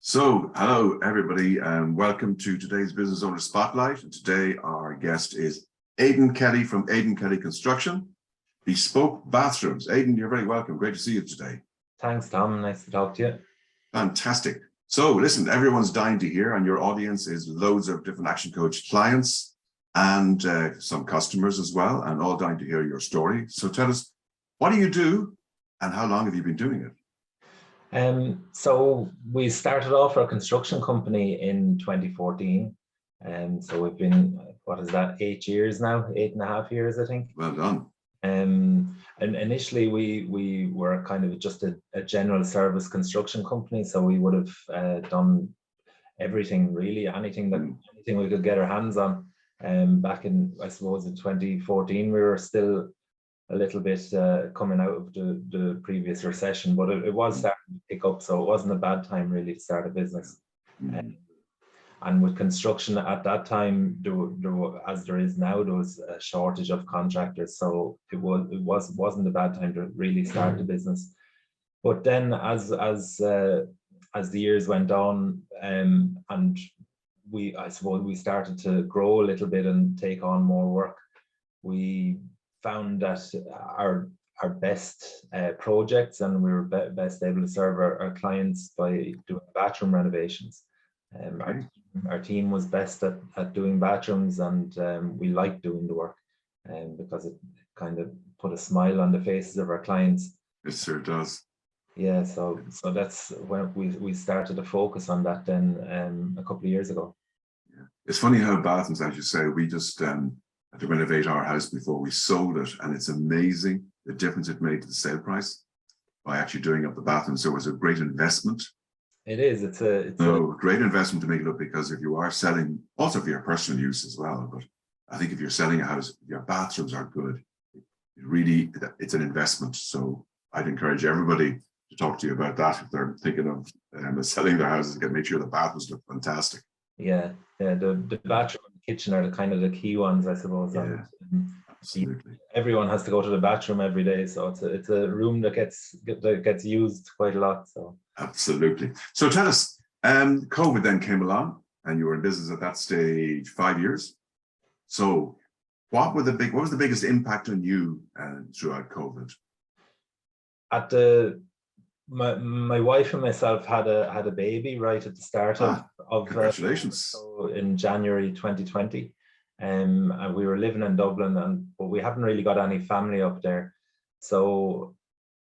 Hello everybody, and welcome to today's Business Owner Spotlight. And today our guest is Aidan Kelly from Aidan Kelly Construction, Bespoke Bathrooms. Aidan, you're very welcome. Great to see you today. Thanks, Tom. Nice to talk to you. Fantastic. So listen, everyone's dying to hear, and your audience is loads of different Action Coach clients and some customers as well, and all dying to hear your story. So tell us, what do you do and how long have you been doing it? So we started off our construction company in 2014. So we've been, what is that, 8 years now, 8.5 years, I think. Well done. And initially we were kind of just a general service construction company. So we would have done everything really, anything we could get our hands on. Back in, I suppose, in 2014, we were still a little bit coming out of the previous recession, but it was starting to pick up, so it wasn't a bad time really to start a business. And with construction at that time, as there is now, there was a shortage of contractors, so it wasn't a bad time to really start a business. But then as the years went on, and I suppose we started to grow a little bit and take on more work, we found that our best projects, and we were best able to serve our clients by doing bathroom renovations. Our team was best at doing bathrooms, and we liked doing the work because it kind of put a smile on the faces of our clients. It sure does. Yeah, so that's when we started to focus on that then a couple of years ago. Yeah. It's funny how bathrooms, as you say, we just had to renovate our house before we sold it, and it's amazing the difference it made to the sale price by actually doing up the bathroom. So it was a great investment. It is. It's a great investment to make it up, because if you are selling, also for your personal use as well, but I think if you're selling a house, your bathrooms are good. It's an investment. So I'd encourage everybody to talk to you about that if they're thinking of selling their houses. Make sure the bathrooms look fantastic. Yeah, the bathroom and the kitchen are the key ones, I suppose. Yeah, absolutely. Everyone has to go to the bathroom every day, so it's a room that gets used quite a lot. So absolutely. So tell us, COVID then came along, and you were in business at that stage 5 years. So what was the biggest impact on you throughout COVID? My wife and myself had a baby right at the start of congratulations. So in January 2020, and we were living in Dublin, but we haven't really got any family up there. So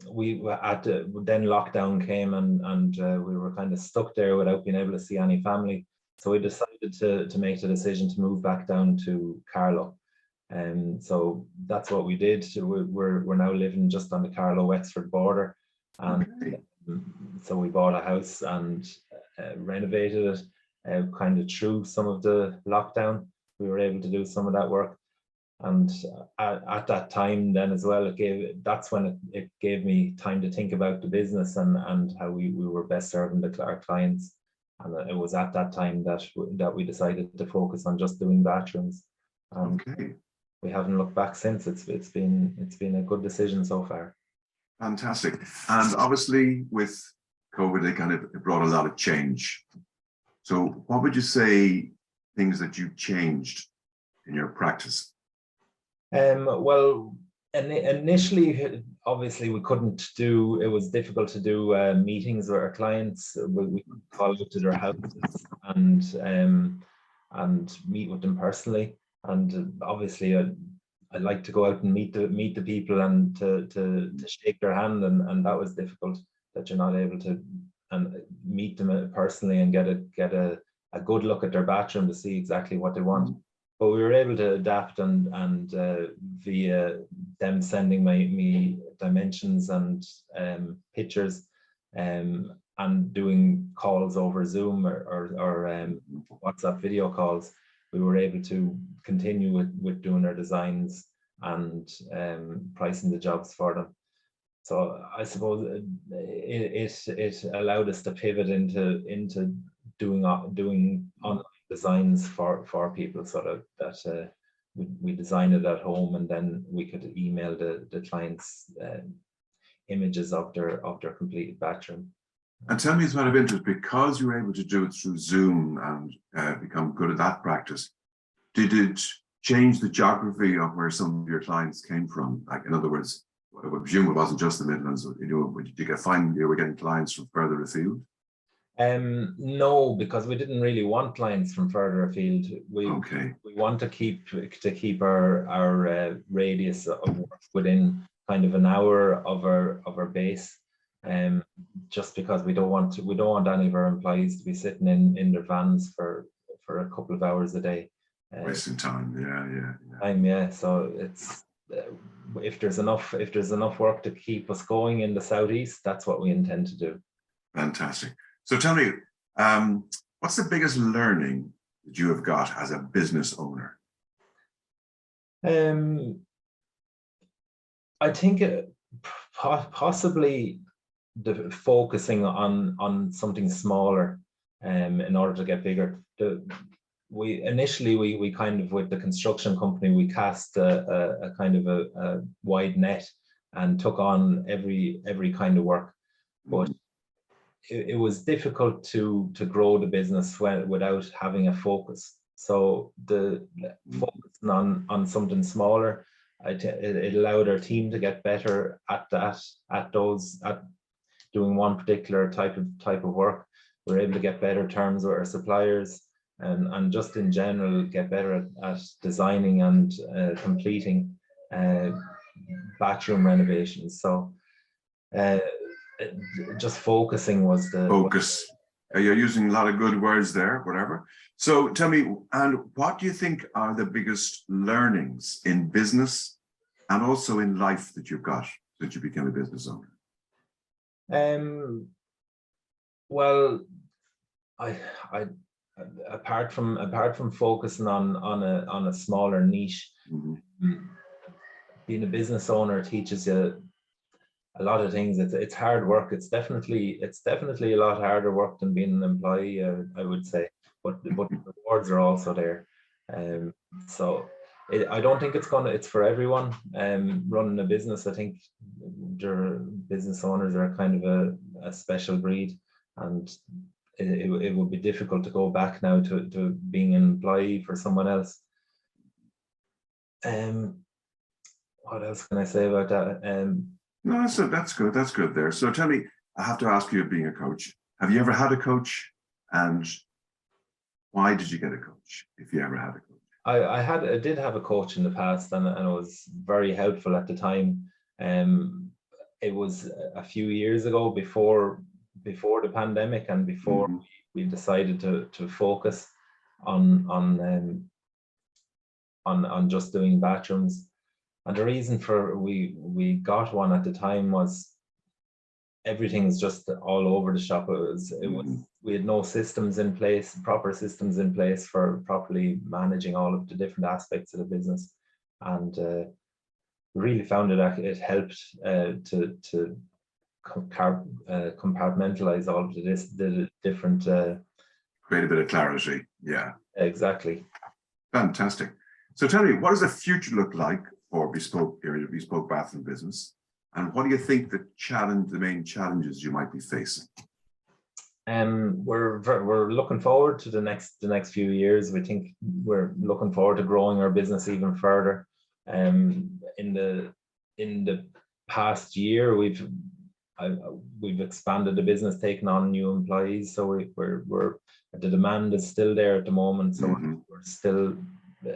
then lockdown came, and we were kind of stuck there without being able to see any family. So we decided to make the decision to move back down to Carlow. And so that's what we did. So we're now living just on the Carlow-Wexford border. And so we bought a house and renovated it kind of through some of the lockdown. We were able to do some of that work. And at that time then as well, that's when it gave me time to think about the business and how we were best serving our clients. And it was at that time that we decided to focus on just doing bathrooms. We haven't looked back since. It's been a good decision so far. Fantastic. And obviously with COVID, it brought a lot of change. So what would you say things that you changed in your practice? Well, initially, obviously it was difficult to do meetings with our clients. We could call up to their houses and meet with them personally. And obviously I'd like to go out and meet the people and to shake their hand, and that was difficult, that you're not able to meet them personally and get a good look at their bathroom to see exactly what they want. But we were able to adapt and via them sending me dimensions and pictures and doing calls over Zoom or WhatsApp video calls, we were able to continue with doing our designs and pricing the jobs for them. So I suppose it allowed us to pivot into doing online designs for people, so that we designed it at home, and then we could email the clients images of their completed bathroom. And tell me, as out of interest, because you were able to do it through Zoom and become good at that practice, did it change the geography of where some of your clients came from? Like, in other words, I would presume it wasn't just the Midlands. Did you find you were getting clients from further afield? No, because we didn't really want clients from further afield. We want to keep our radius of work within kind of an hour of our base. Just because we don't want any of our employees to be sitting in their vans for a couple of hours a day. Wasting time, So it's if there's enough work to keep us going in the southeast, that's what we intend to do. Fantastic. So tell me, what's the biggest learning that you have got as a business owner? I think possibly focusing on something smaller in order to get bigger. We initially kind of, with the construction company, we cast a kind of a wide net and took on every kind of work, but it was difficult to grow the business without having a focus. So the focusing on something smaller, it allowed our team to get better at doing one particular type of work. We're able to get better terms with our suppliers, and just in general get better at designing and completing bathroom renovations. So just focusing was the focus. You're using a lot of good words there, whatever. So tell me, and what do you think are the biggest learnings in business and also in life that you've got since you became a business owner? Well, I apart from focusing on a smaller niche, being a business owner teaches you a lot of things. It's hard work. It's definitely a lot harder work than being an employee, I would say, but the rewards are also there. So I don't think it's for everyone. Running a business, I think business owners are kind of a special breed, and it would be difficult to go back now to being an employee for someone else. What else can I say about that? No, that's good. That's good there. So tell me, I have to ask you, being a coach, have you ever had a coach, and why did you get a coach, if you ever had a coach? I did have a coach in the past, and it was very helpful at the time. It was a few years ago, before the pandemic, and before we decided to focus on just doing bathrooms. And the reason for we got one at the time was everything's just all over the shop. We had no systems in place, proper systems in place for properly managing all of the different aspects of the business, and really found it helped to compartmentalize all of the different. Create a bit of clarity. Yeah. Exactly. Fantastic. So tell me, what does the future look like for Bespoke Bathroom business, and what do you think the main challenges you might be facing? We're looking forward to the next few years. We think we're looking forward to growing our business even further. In the past year, we've expanded the business, taken on new employees. So the demand is still there at the moment. So we're still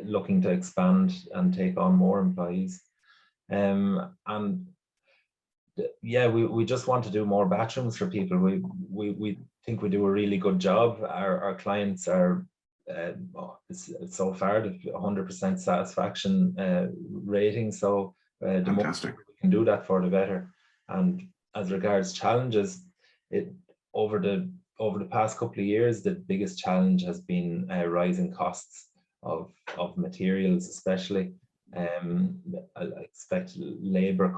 looking to expand and take on more employees. And yeah, we just want to do more bathrooms for people. We think we do a really good job. Our clients are so far the 100% satisfaction rating. So the more we can do that for, the better. And as regards challenges, over the past couple of years, the biggest challenge has been rising costs of materials, especially. I expect labor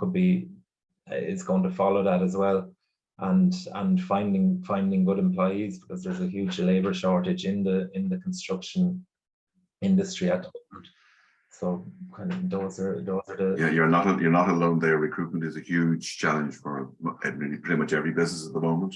is going to follow that as well, and finding good employees, because there's a huge labor shortage in the construction industry at the moment. So kind of those are the. Yeah, you're not alone there. Recruitment is a huge challenge for pretty much every business at the moment.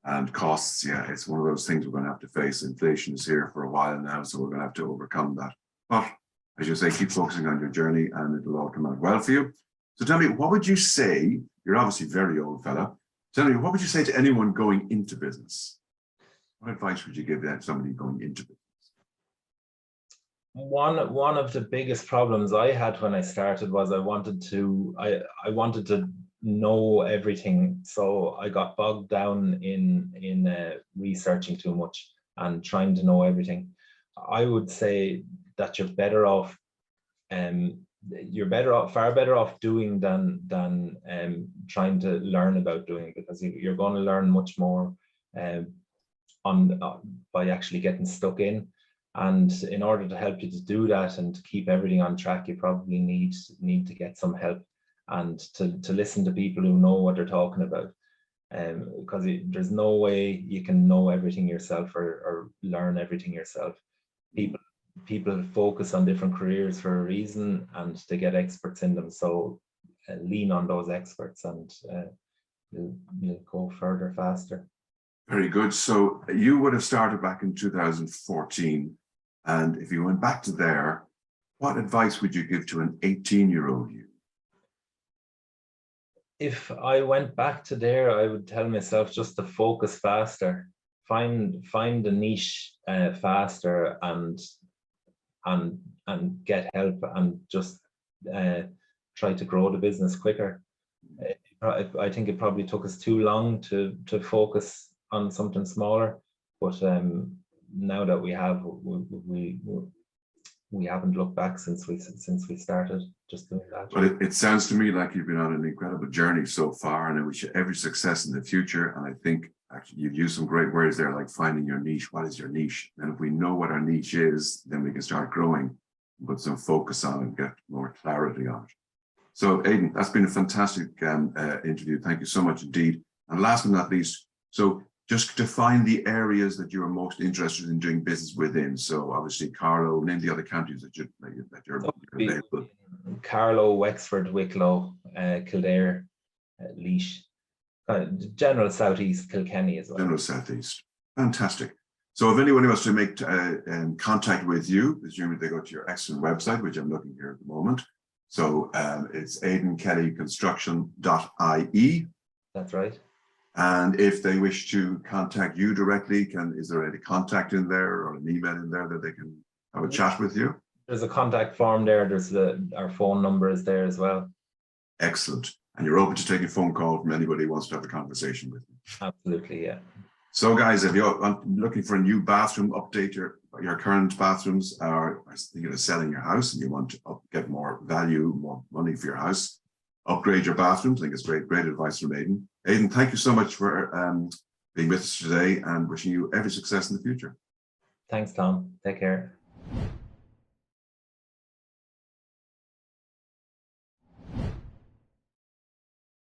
And costs, yeah, it's one of those things we're going to have to face. Inflation is here for a while now, so we're going to have to overcome that. But as you say, keep focusing on your journey and it'll all come out well for you. So tell me, what would you say? You're obviously a very old fella. Tell me, what would you say to anyone going into business? What advice would you give to somebody going into business? One of the biggest problems I had when I started was I wanted to know everything, so I got bogged down in researching too much and trying to know everything. I would say that you're better off, far better off doing than trying to learn about doing, because you're going to learn much more by actually getting stuck in. And in order to help you to do that and to keep everything on track, you probably need to get some help and to listen to people who know what they're talking about. Because there's no way you can know everything yourself or learn everything yourself. People focus on different careers for a reason, and they get experts in them. So lean on those experts, and you'll go further faster. Very good. So you would have started back in 2014. And if you went back to there, what advice would you give to an 18-year-old you? If I went back to there, I would tell myself just to focus faster, find a niche faster, and get help, and just try to grow the business quicker. I think it probably took us too long to focus on something smaller, but now that we have, we haven't looked back since we started just doing that. But it sounds to me like you've been on an incredible journey so far, and I wish you every success in the future. And I think actually you've used some great words there, like finding your niche. What is your niche? And if we know what our niche is, then we can start growing, put some focus on it, and get more clarity on it. So Aidan, that's been a fantastic interview. Thank you so much indeed. And last but not least, so just define the areas that you are most interested in doing business within. So obviously Carlow, name the other counties that you're available. Carlow, Wexford, Wicklow, Kildare, Laois, general southeast, Kilkenny as well. General southeast. Fantastic. So if anyone wants to make contact with you, presumably they go to your excellent website, which I'm looking here at the moment. So it's aidankellyconstruction.ie. That's right. And if they wish to contact you directly, is there any contact in there or an email in there that they can have a chat with you? There's a contact form there. There's our phone number is there as well. Excellent. And you're open to taking a phone call from anybody who wants to have a conversation with you. Absolutely, yeah. So guys, if you're looking for a new bathroom, update your current bathrooms, or thinking of selling your house and you want to get more value, more money for your house, upgrade your bathrooms. I think it's great advice from Aidan. Aidan, thank you so much for being with us today, and wishing you every success in the future. Thanks, Tom. Take care.